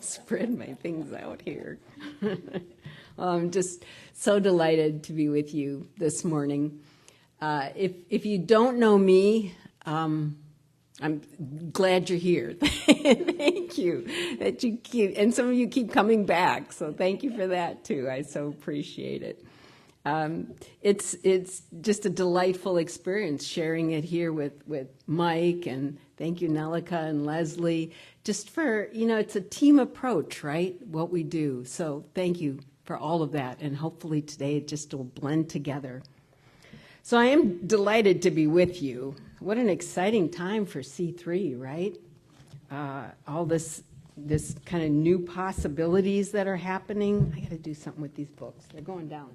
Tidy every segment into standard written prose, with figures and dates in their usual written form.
Spread my things out here. I'm just so delighted to be with you this morning. If you don't know me, I'm glad you're here. Thank you that you keep, and some of you keep coming back. So thank you for that too. I so appreciate it. It's just a delightful experience sharing it here with Mike, and thank you, Nelika and Leslie, just for, it's a team approach, right? What we do. So thank you for all of that. And hopefully today it just will blend together. So I am delighted to be with you. What an exciting time for C3, right? All this kind of new possibilities that are happening. I got to do something with these books. They're going down.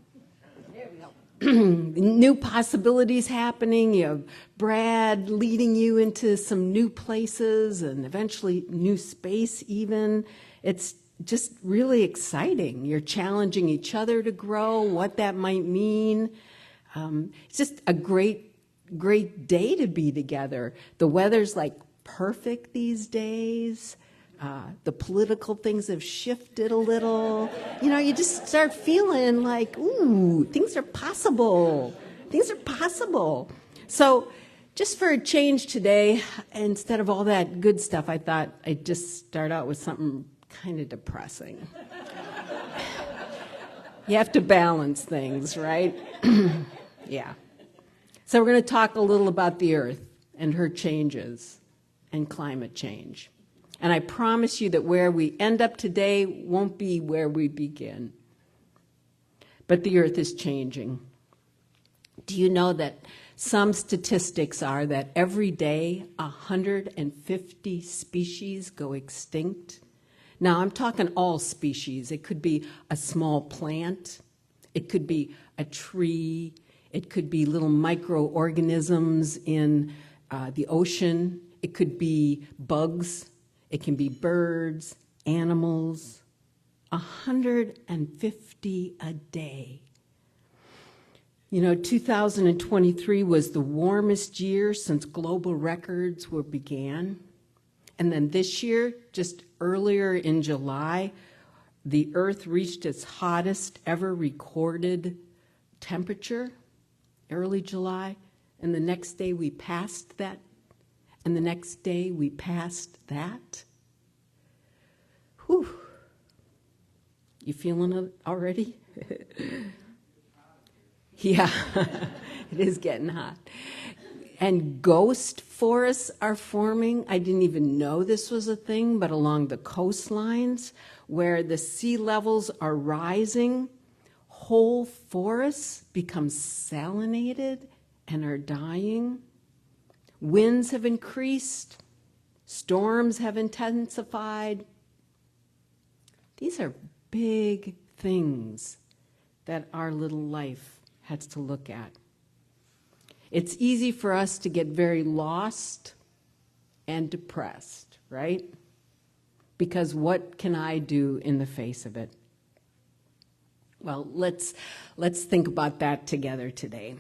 There we go. New possibilities happening. You have Brad leading you into some new places and eventually new space even. It's just really exciting. You're challenging each other to grow, what that might mean. It's just a great day to be together. The weather's like perfect these days. The political things have shifted a little. You just start feeling like, ooh, things are possible. Things are possible. So just for a change today, instead of all that good stuff, I thought I'd just start out with something kind of depressing. You have to balance things, right? Yeah. So we're going to talk a little about the Earth and her changes and climate change. And I promise you that where we end up today won't be where we begin. But the Earth is changing. Do you know that some statistics are that every day 150 species go extinct? Now, I'm talking all species. It could be a small plant. It could be a tree. It could be little microorganisms in the ocean. It could be bugs. It can be birds, animals. 150 a day. 2023 was the warmest year since global records began. And then this year, just earlier in July, the Earth reached its hottest ever recorded temperature, early July, and the next day we passed that, and the next day we passed that. Whew. You feeling it already? Yeah, it is getting hot. And ghost forests are forming. I didn't even know this was a thing, but along the coastlines where the sea levels are rising, whole forests become salinated and are dying. Winds have increased. Storms have intensified. These are big things that our little life has to look at. It's easy for us to get very lost and depressed, right? Because what can I do in the face of it? Well, let's think about that together today.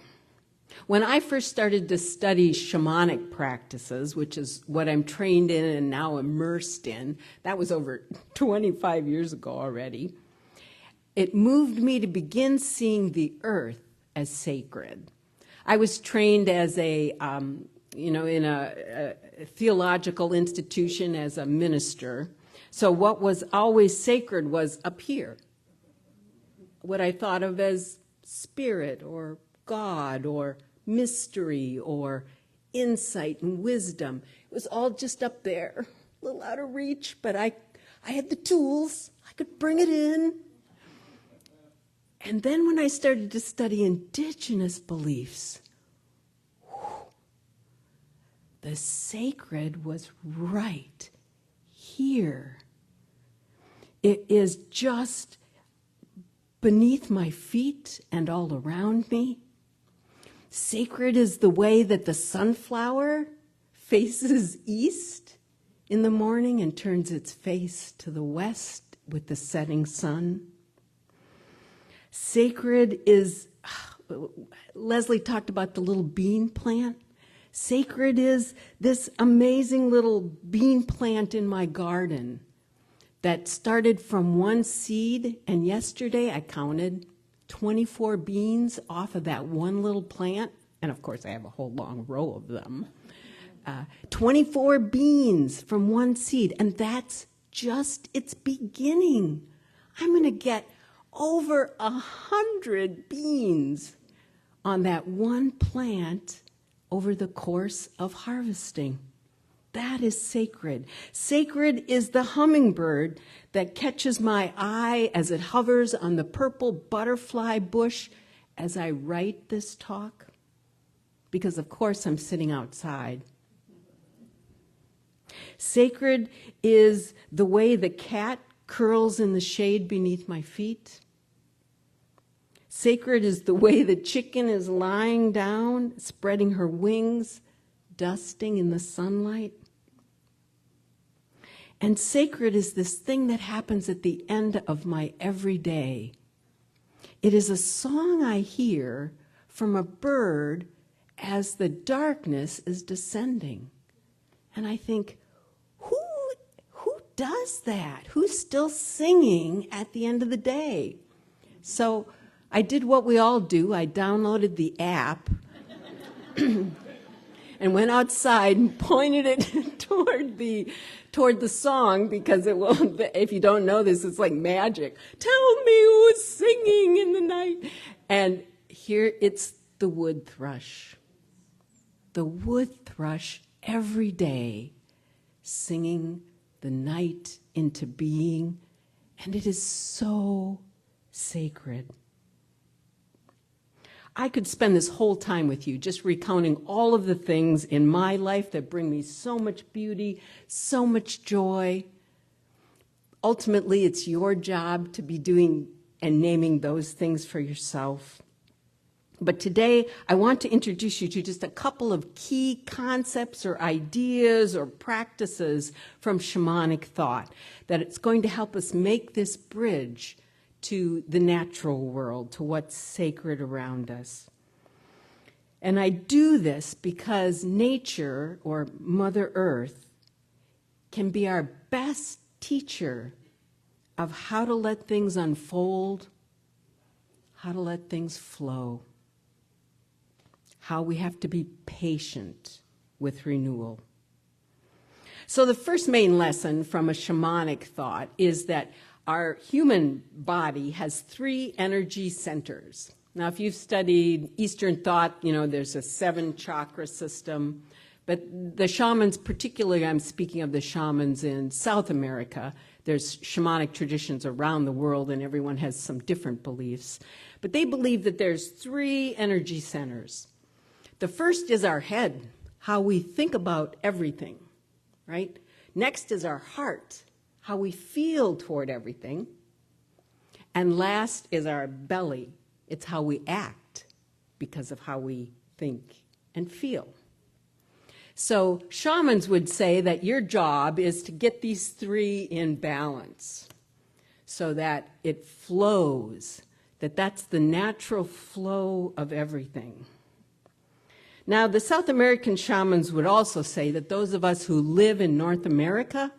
When I first started to study shamanic practices, which is what I'm trained in and now immersed in, that was over 25 years ago already, it moved me to begin seeing the earth as sacred. I was trained as in a theological institution as a minister. So what was always sacred was up here, what I thought of as spirit or God or mystery or insight and wisdom. It was all just up there, a little out of reach, but I had the tools. I could bring it in. And then when I started to study indigenous beliefs, the sacred was right here. It is just beneath my feet and all around me. Sacred is the way that the sunflower faces east in the morning and turns its face to the west with the setting sun. Sacred is, Leslie talked about the little bean plant. Sacred is this amazing little bean plant in my garden that started from one seed, and yesterday I counted 24 beans off of that one little plant, and of course I have a whole long row of them. 24 beans from one seed, and that's just its beginning. I'm going to get over 100 beans on that one plant over the course of harvesting. That is sacred. Sacred is the hummingbird that catches my eye as it hovers on the purple butterfly bush as I write this talk, because of course I'm sitting outside. Sacred is the way the cat curls in the shade beneath my feet. Sacred is the way the chicken is lying down, spreading her wings, dusting in the sunlight. And sacred is this thing that happens at the end of my everyday. It is a song I hear from a bird as the darkness is descending. And I think, who does that? Who's still singing at the end of the day? So I did what we all do. I downloaded the app and went outside and pointed it toward the song, because it will, if you don't know this, it's like magic. Tell me who's singing in the night. And here it's the wood thrush. The wood thrush every day singing the night into being, and it is so sacred. I could spend this whole time with you just recounting all of the things in my life that bring me so much beauty, so much joy. Ultimately, it's your job to be doing and naming those things for yourself. But today, I want to introduce you to just a couple of key concepts or ideas or practices from shamanic thought that it's going to help us make this bridge to the natural world, to what's sacred around us. And I do this because nature, or Mother Earth, can be our best teacher of how to let things unfold, how to let things flow, how we have to be patient with renewal. So the first main lesson from a shamanic thought is that our human body has 3 energy centers. Now, if you've studied Eastern thought, you know there's a 7 chakra system. But the shamans, particularly I'm speaking of the shamans in South America, there's shamanic traditions around the world and everyone has some different beliefs. But they believe that there's 3 energy centers. The first is our head, how we think about everything, right? Next is our heart, how we feel toward everything. And last is our belly. It's how we act because of how we think and feel. So shamans would say that your job is to get these 3 in balance so that it flows, that's the natural flow of everything. Now, the South American shamans would also say that those of us who live in North America,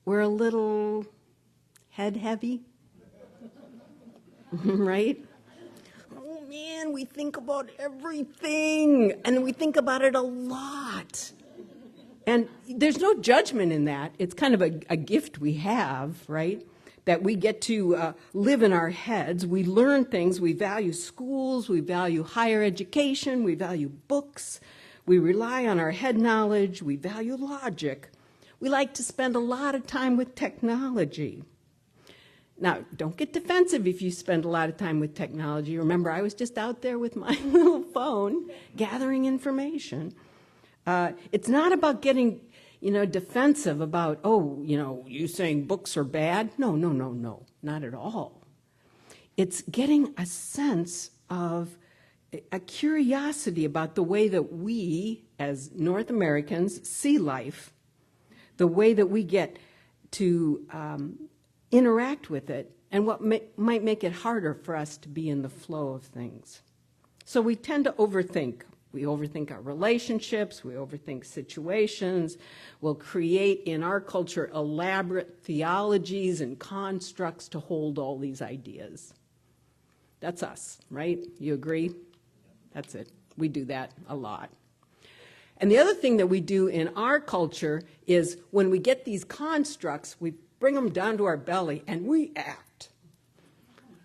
we're a little head heavy, right? Oh man, we think about everything, and we think about it a lot. And there's no judgment in that. It's kind of a gift we have, right? That we get to live in our heads. We learn things. We value schools. We value higher education. We value books. We rely on our head knowledge. We value logic. We like to spend a lot of time with technology. Now, don't get defensive if you spend a lot of time with technology. Remember, I was just out there with my little phone gathering information. It's not about getting, defensive about, you saying books are bad. No, not at all. It's getting a sense of a curiosity about the way that we, as North Americans, see life, the way that we get to interact with it, and what might make it harder for us to be in the flow of things. So we tend to overthink We overthink our relationships, we overthink situations, we'll create in our culture elaborate theologies and constructs to hold all these ideas. That's us, right? You agree? That's it. We do that a lot. And the other thing that we do in our culture is when we get these constructs, we bring them down to our belly and we act.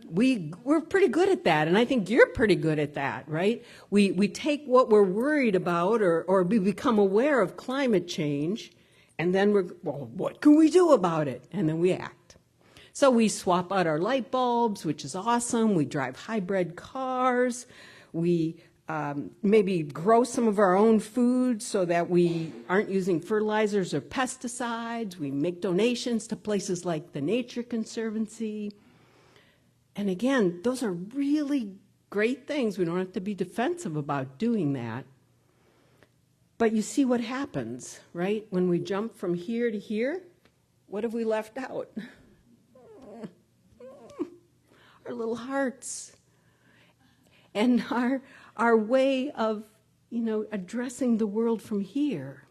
We're pretty good at that, and I think you're pretty good at that, right? We take what we're worried about or we become aware of climate change, and then what can we do about it? And then we act. So we swap out our light bulbs, which is awesome. We drive hybrid cars. We maybe grow some of our own food so that we aren't using fertilizers or pesticides. We make donations to places like the Nature Conservancy. And again, those are really great things. We don't have to be defensive about doing that. But you see what happens, right? When we jump from here to here, what have we left out? Our little hearts. And our way of, addressing the world from here.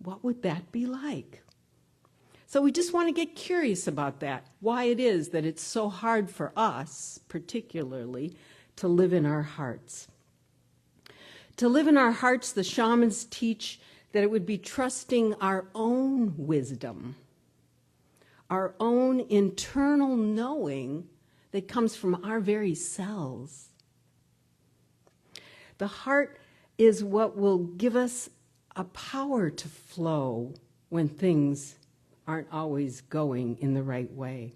What would that be like? So we just want to get curious about that, why it is that it's so hard for us, particularly, to live in our hearts. To live in our hearts, the shamans teach that it would be trusting our own wisdom, our own internal knowing that comes from our very selves. The heart is what will give us a power to flow when things aren't always going in the right way.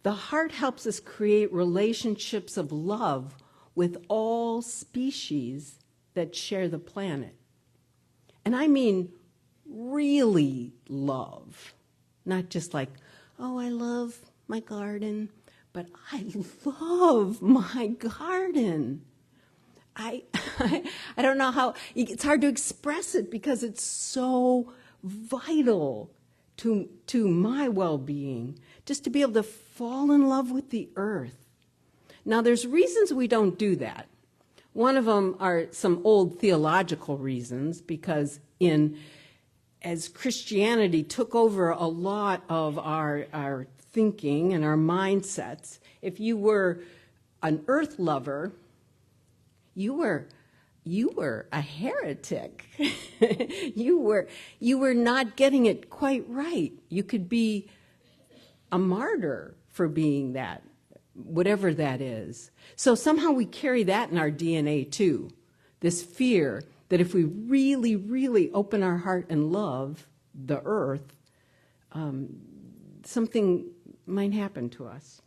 The heart helps us create relationships of love with all species that share the planet. And I mean really love, not just like, oh, I love my garden, but I love my garden. I don't know how, it's hard to express it because it's so vital to my well-being, just to be able to fall in love with the earth. Now, there's reasons we don't do that. One of them are some old theological reasons, because as Christianity took over a lot of our thinking and our mindsets, if you were an earth lover, you were a heretic. you were not getting it quite right. You could be a martyr for being that, whatever that is. So somehow we carry that in our DNA too, this fear that if we really, really open our heart and love the earth, something might happen to us.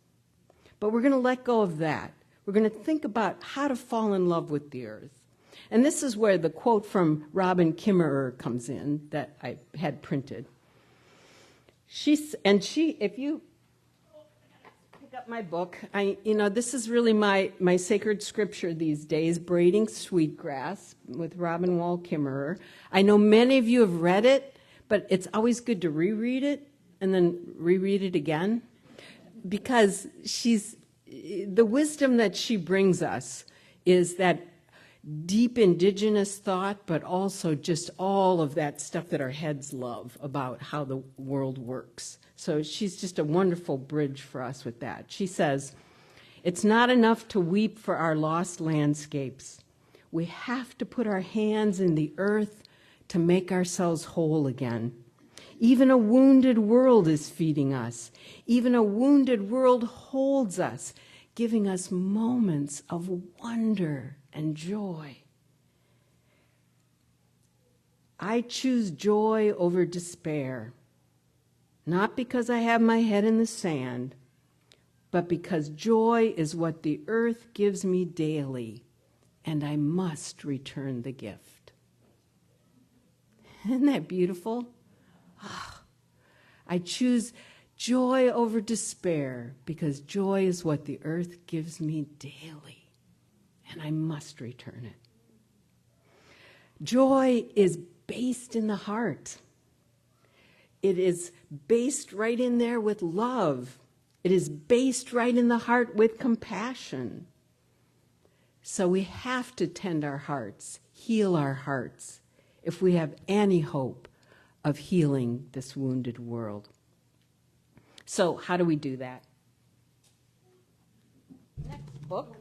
But we're going to let go of that. We're going to think about how to fall in love with the earth. And this is where the quote from Robin Kimmerer comes in that I had printed. If you pick up my book, this is really my sacred scripture these days, Braiding Sweetgrass with Robin Wall Kimmerer. I know many of you have read it, but it's always good to reread it and then reread it again, because the wisdom that she brings us is that deep indigenous thought, but also just all of that stuff that our heads love about how the world works. So she's just a wonderful bridge for us with that. She says, it's not enough to weep for our lost landscapes. We have to put our hands in the earth to make ourselves whole again. Even a wounded world is feeding us. Even a wounded world holds us, giving us moments of wonder and joy. I choose joy over despair, not because I have my head in the sand, but because joy is what the earth gives me daily, and I must return the gift. Isn't that beautiful? I choose joy over despair because joy is what the earth gives me daily, and I must return it. Joy is based in the heart. It is based right in there with love. It is based right in the heart with compassion. So we have to tend our hearts, heal our hearts, if we have any hope of healing this wounded world. So how do we do that? Next book.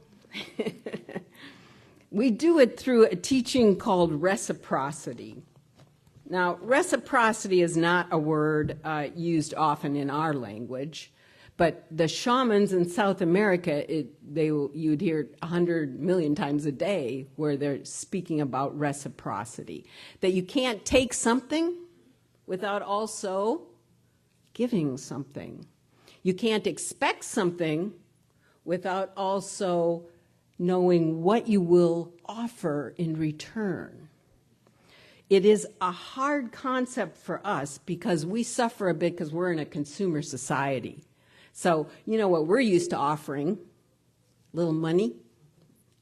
We do it through a teaching called reciprocity. Now, reciprocity is not a word used often in our language, but the shamans in South America, you'd hear 100 million times a day where they're speaking about reciprocity. That you can't take something without also giving something. You can't expect something without also knowing what you will offer in return. It is a hard concept for us because we suffer a bit because we're in a consumer society. So, you know what we're used to offering? A little money,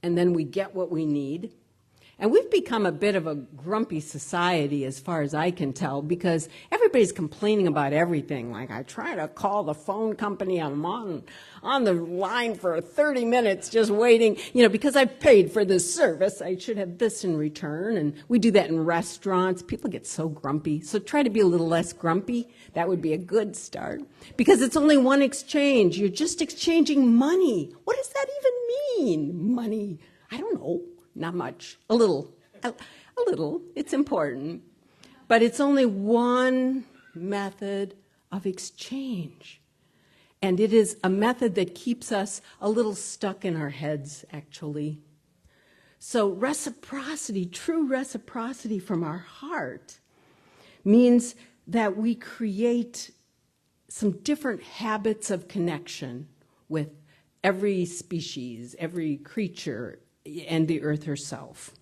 and then we get what we need. And we've become a bit of a grumpy society as far as I can tell because everybody's complaining about everything. Like, I try to call the phone company, I'm on the line for 30 minutes just waiting, because I've paid for this service, I should have this in return. And we do that in restaurants. People get so grumpy. So try to be a little less grumpy. That would be a good start. Because it's only one exchange. You're just exchanging money. What does that even mean, money? I don't know. Not much. A little. It's important. But it's only one method of exchange. And it is a method that keeps us a little stuck in our heads, actually. So reciprocity, true reciprocity from our heart, means that we create some different habits of connection with every species, every creature, and the earth herself.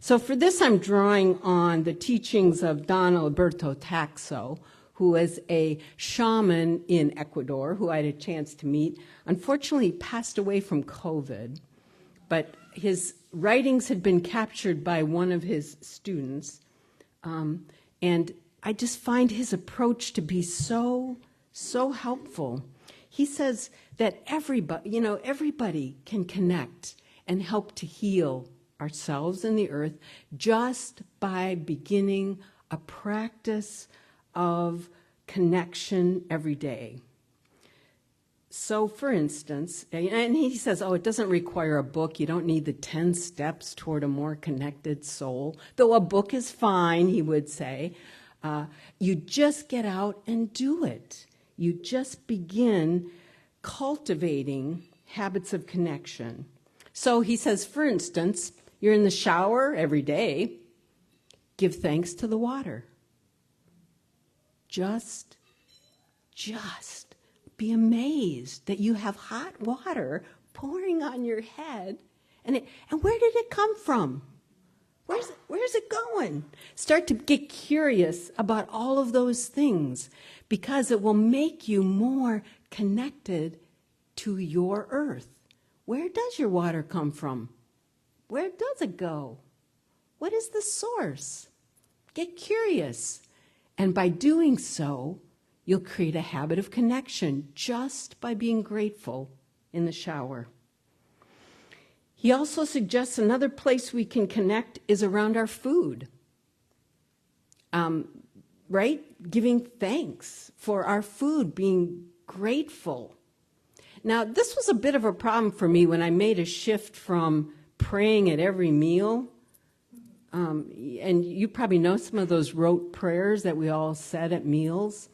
So for this, I'm drawing on the teachings of Don Alberto Taxo, who is a shaman in Ecuador, who I had a chance to meet. Unfortunately, he passed away from COVID, but his writings had been captured by one of his students, and I just find his approach to be so helpful. He says that everybody can connect and help to heal ourselves and the earth just by beginning a practice of connection every day. So, for instance, and he says, it doesn't require a book. You don't need the 10 steps toward a more connected soul, though a book is fine, he would say. You just get out and do it. You just begin cultivating habits of connection. So he says, for instance, you're in the shower every day, give thanks to the water. Just be amazed that you have hot water pouring on your head. And where did it come from? Where's it going? Start to get curious about all of those things because it will make you more connected to your earth. Where does your water come from? Where does it go? What is the source? Get curious. And by doing so, you'll create a habit of connection just by being grateful in the shower. He also suggests another place we can connect is around our food. Right? Giving thanks for our food, being grateful. Now, this was a bit of a problem for me when I made a shift from praying at every meal. And you probably know some of those rote prayers that we all said at meals,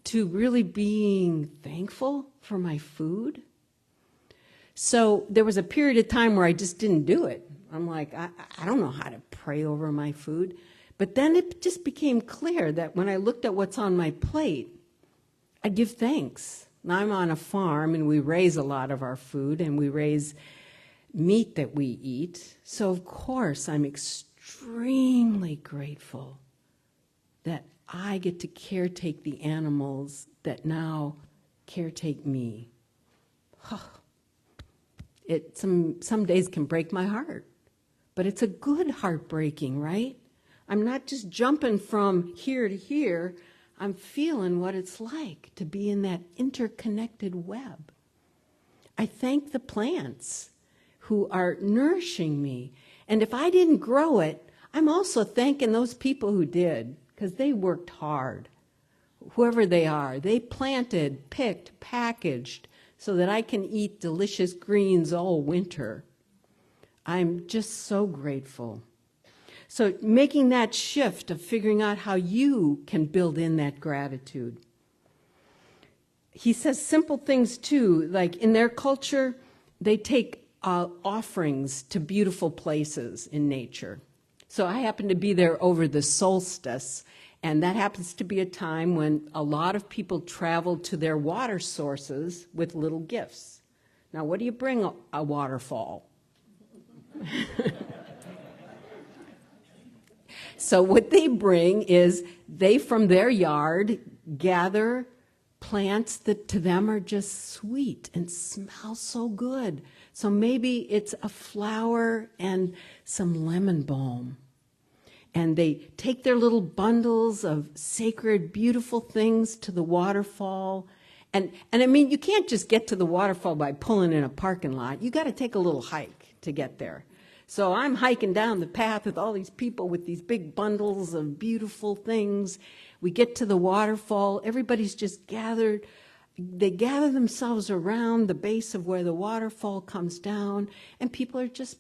to really being thankful for my food. So there was a period of time where I just didn't do it. I'm like, I don't know how to pray over my food. But then it just became clear that when I looked at what's on my plate, I give thanks. Now, I'm on a farm, and we raise a lot of our food, and we raise meat that we eat. So, of course, I'm extremely grateful that I get to caretake the animals that now caretake me. Some days can break my heart, but it's a good heartbreaking, right? I'm not just jumping from here to here. I'm feeling what it's like to be in that interconnected web. I thank the plants who are nourishing me. And if I didn't grow it, I'm also thanking those people who did, because they worked hard. Whoever they are, they planted, picked, packaged, so that I can eat delicious greens all winter. I'm just so grateful. So making that shift of figuring out how you can build in that gratitude. He says simple things too, like in their culture, they take offerings to beautiful places in nature. So I happened to be there over the solstice, and that happens to be a time when a lot of people travel to their water sources with little gifts. Now, what do you bring a waterfall? So what they bring is they, from their yard, gather plants that to them are just sweet and smell so good. So maybe it's a flower and some lemon balm. And they take their little bundles of sacred, beautiful things to the waterfall. And I mean, you can't just get to the waterfall by pulling in a parking lot. You got to take a little hike to get there. So I'm hiking down the path with all these people with these big bundles of beautiful things. We get to the waterfall. Everybody's just gathered. They gather themselves around the base of where the waterfall comes down, and people are just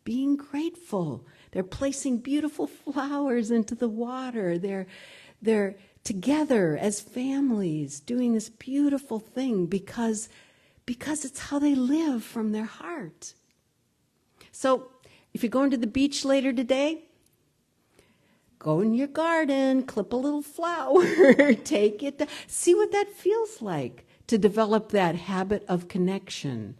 being grateful. They're placing beautiful flowers into the water. They're together as families doing this beautiful thing because it's how they live from their heart. So if you're going to the beach later today, go in your garden, clip a little flower, take it, see what that feels like to develop that habit of connection.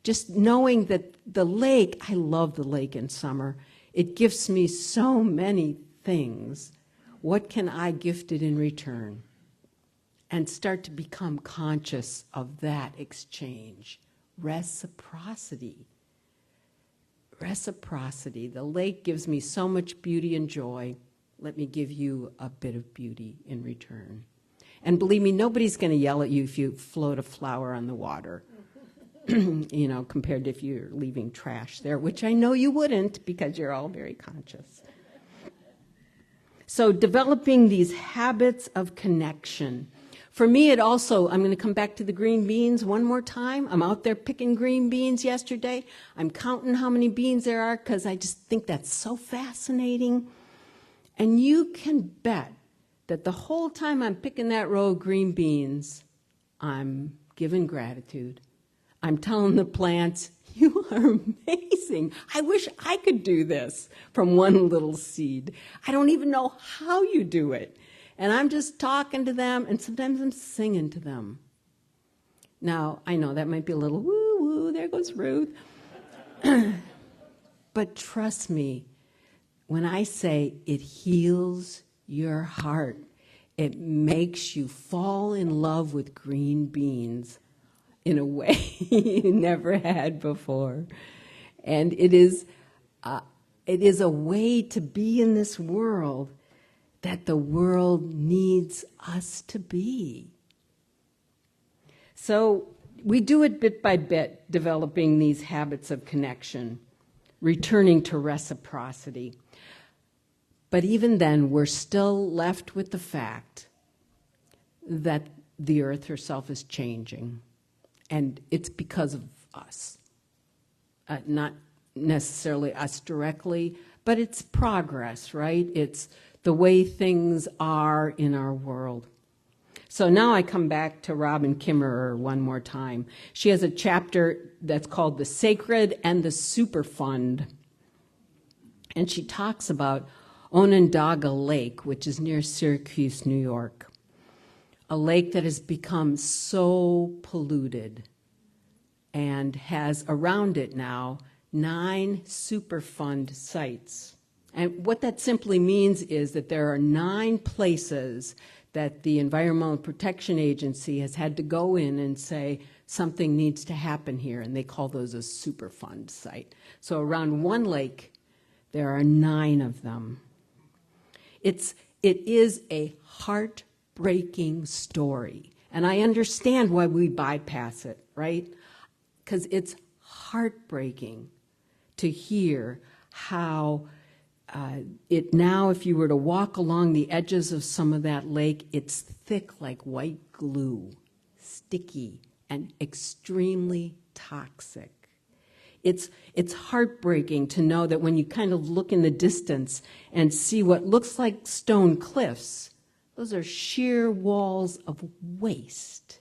Just knowing that the lake, I love the lake in summer. It gives me so many things. What can I gift it in return? And start to become conscious of that exchange. Reciprocity. Reciprocity. The lake gives me so much beauty and joy. Let me give you a bit of beauty in return. And believe me, nobody's going to yell at you if you float a flower on the water. You know, compared to if you're leaving trash there, which I know you wouldn't because you're all very conscious. So developing these habits of connection. For me, it also, I'm going to come back to the green beans one more time. I'm out there picking green beans yesterday. I'm counting how many beans there are because I just think that's so fascinating. And you can bet that the whole time I'm picking that row of green beans, I'm giving gratitude. I'm telling the plants, you are amazing. I wish I could do this from one little seed. I don't even know how you do it. And I'm just talking to them, and sometimes I'm singing to them. Now, I know that might be a little woo-woo, there goes Ruth. But trust me, when I say it heals your heart, it makes you fall in love with green beans in a way you never had before. And it is a way to be in this world that the world needs us to be. So we do it bit by bit, developing these habits of connection, returning to reciprocity. But even then, we're still left with the fact that the earth herself is changing. And it's because of us. Not necessarily us directly, but it's progress, right? It's the way things are in our world. So now I come back to Robin Kimmerer one more time. She has a chapter that's called The Sacred and the Superfund. And she talks about Onondaga Lake, which is near Syracuse, New York. A lake that has become so polluted and has around it now 9 Superfund sites. And what that simply means is that there are 9 places that the Environmental Protection Agency has had to go in and say something needs to happen here, and they call those a Superfund site. So around one lake, there are 9 of them. It is a heartbreaking story, and I understand why we bypass it, right? Because it's heartbreaking to hear how it now, if you were to walk along the edges of some of that lake, it's thick like white glue, sticky, and extremely toxic. It's heartbreaking to know that when you kind of look in the distance and see what looks like stone cliffs, those are sheer walls of waste.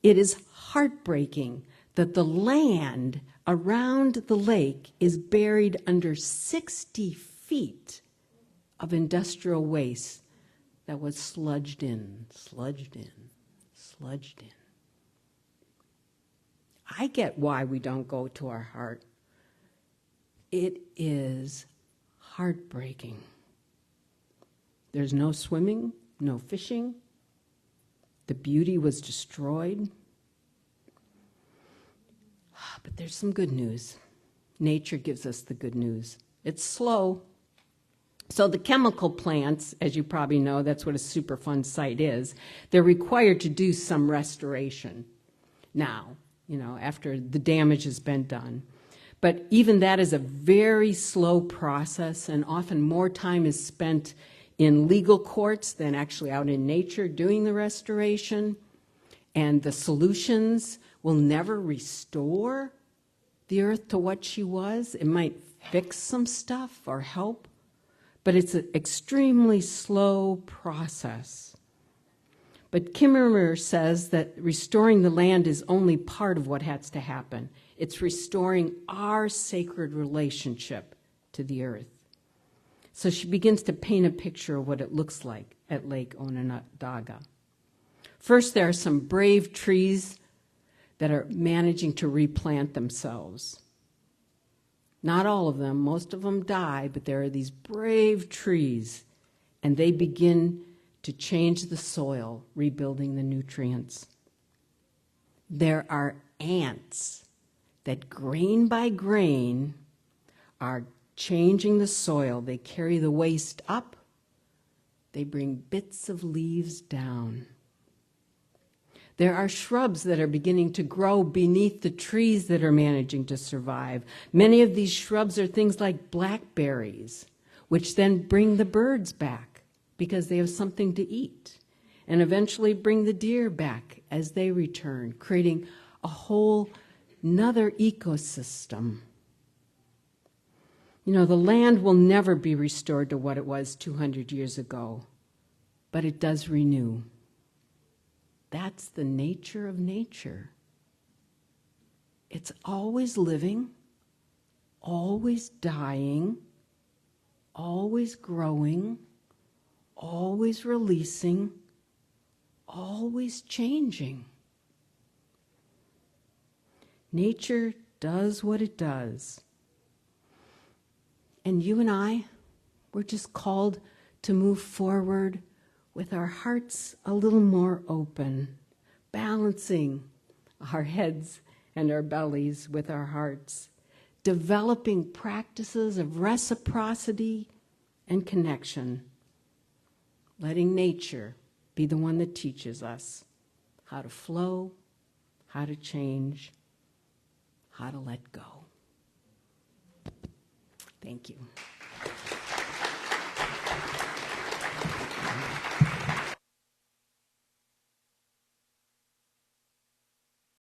It is heartbreaking that the land around the lake is buried under 60 feet of industrial waste that was sludged in. I get why we don't go to our heart. It is heartbreaking. There's no swimming, no fishing. The beauty was destroyed. But there's some good news. Nature gives us the good news. It's slow. So the chemical plants, as you probably know, that's what a Superfund site is, they're required to do some restoration now, after the damage has been done. But even that is a very slow process, and often more time is spent in legal courts than actually out in nature doing the restoration. And the solutions will never restore the earth to what she was. It might fix some stuff or help, but it's an extremely slow process. But Kimmerer says that restoring the land is only part of what has to happen. It's restoring our sacred relationship to the earth. So she begins to paint a picture of what it looks like at Lake Onondaga. First, there are some brave trees that are managing to replant themselves. Not all of them, most of them die, but there are these brave trees, and they begin to change the soil, rebuilding the nutrients. There are ants that grain by grain are changing the soil. They carry the waste up. They bring bits of leaves down. There are shrubs that are beginning to grow beneath the trees that are managing to survive. Many of these shrubs are things like blackberries, which then bring the birds back because they have something to eat, and eventually bring the deer back as they return, creating a whole another ecosystem. The land will never be restored to what it was 200 years ago, but it does renew. That's the nature of nature. It's always living, always dying, always growing, always releasing, always changing. Nature does what it does. And you and I, we're just called to move forward with our hearts a little more open, balancing our heads and our bellies with our hearts, developing practices of reciprocity and connection, letting nature be the one that teaches us how to flow, how to change, how to let go. Thank you.